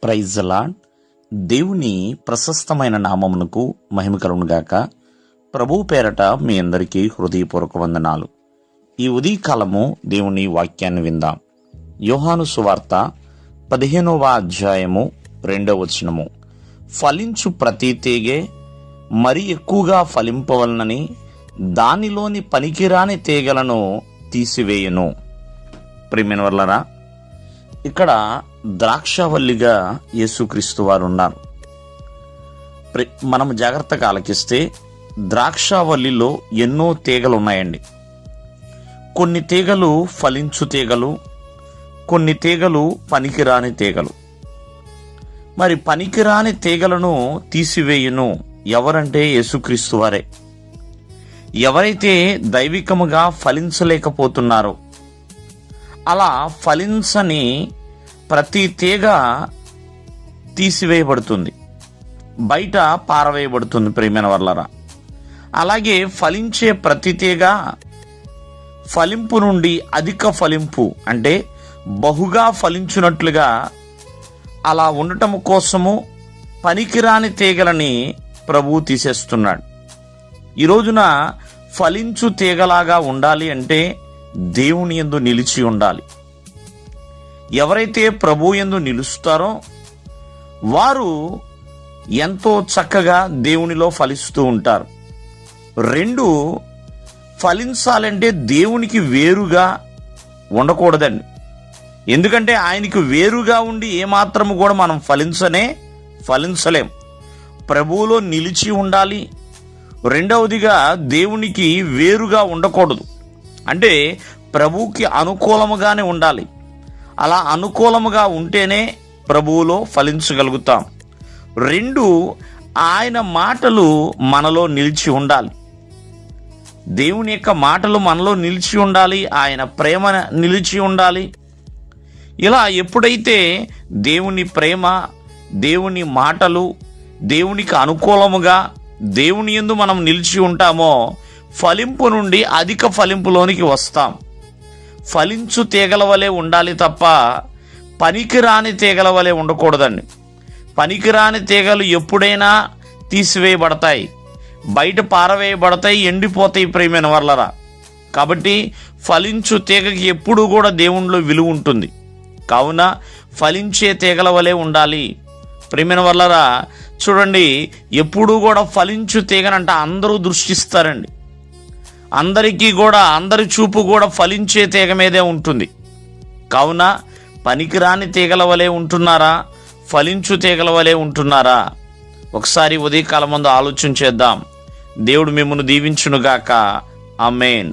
Praise the lord. దేవుని ప్రశస్తమైన నామమునకు మహిమ కలుగునుగాక. ప్రభువు పేరట మీ అందరికీ హృదయపూర్వక వందనాలు. ఈ ఉదయకాలము దేవుని వాక్యాన్ని విందాం. యోహాను సువార్త 15వ అధ్యాయము 2వ వచనము. ఫలించు ప్రతి తీగె మరి ఎక్కువగా ఫలింపవలనని దానిలోని పనికిరాని తీగలను తీసివేయును. ప్రియమైన వర్లరా, ఇక్కడ ద్రాక్షవల్లిగా యేసుక్రీస్తు వారు ఉన్నారు. మనం జాగ్రత్తగా ఆలకిస్తే ద్రాక్షవల్లిలో ఎన్నో తీగలు ఉన్నాయండి. కొన్ని తీగలు ఫలించు తీగలు, కొన్ని తీగలు పనికిరాని తీగలు. మరి పనికిరాని తీగలను తీసివేయును ఎవరంటే యేసుక్రీస్తు వారే. ఎవరైతే దైవికముగా ఫలించలేకపోతున్నారో, అలా ఫలించని ప్రతి తీగ తీసివేయబడుతుంది, బయట పారవేయబడుతుంది. ప్రియమైన వర్లరా, అలాగే ఫలించే ప్రతి తీగ ఫలింపు నుండి అధిక ఫలింపు అంటే బహుగా ఫలించున్నట్లుగా అలా ఉండటం కోసము పనికిరాని తీగలని ప్రభువు తీసేస్తున్నాడు. ఈ రోజున ఫలించు తీగలాగా ఉండాలి అంటే దేవుని యందు నిలిచి ఉండాలి. ఎవరైతే ప్రభు యందు నిలుస్తారో వారు ఎంతో చక్కగా దేవునిలో ఫలిస్తూ ఉంటారు. 2, ఫలించాలంటే దేవునికి వేరుగా ఉండకూడదండి. ఎందుకంటే ఆయనకి వేరుగా ఉండి ఏమాత్రము కూడా మనం ఫలించలేం. ప్రభువులో నిలిచి ఉండాలి. 2వదిగా దేవునికి వేరుగా ఉండకూడదు. అంటే ప్రభువుకి అనుకూలముగానే ఉండాలి. అలా అనుకూలముగా ఉంటేనే ప్రభువులో ఫలించగలుగుతాం. 2, ఆయన మాటలు మనలో నిలిచి ఉండాలి. దేవుని యొక్క మాటలు మనలో నిలిచి ఉండాలి. ఆయన ప్రేమ నిలిచి ఉండాలి. ఇలా ఎప్పుడైతే దేవుని ప్రేమ, దేవుని మాటలు దేవునికి అనుకూలముగా దేవుని యందు మనం నిలిచి ఉంటామో ఫలింపు నుండి అధిక ఫలింపులోనికి వస్తాం. ఫలించు తీగల వలె ఉండాలి తప్ప పనికిరాని తీగల వలె ఉండకూడదండి. పనికిరాని తీగలు ఎప్పుడైనా తీసివేయబడతాయి, బయట పారవేయబడతాయి, ఎండిపోతాయి. ప్రియమైన వర్లరా, కాబట్టి ఫలించు తీగకి ఎప్పుడూ కూడా దేవునిలో విలువ ఉంటుంది. కావున ఫలించే తీగల వలె ఉండాలి. ప్రియమైన వర్లరా, చూడండి, ఎప్పుడూ కూడా ఫలించు తీగనంట అందరూ దృష్టిస్తారండి. అందరి చూపు కూడా ఫలించే తీగ మీదే ఉంటుంది. కావున పనికిరాని తీగల వలె ఉంటున్నారా, ఫలించు తీగల వలె ఉంటున్నారా? ఒకసారి ఉదయకాలం ముందు ఆలోచన చేద్దాం. దేవుడు మిమ్మల్ని దీవించునుగాక. ఆమేన్.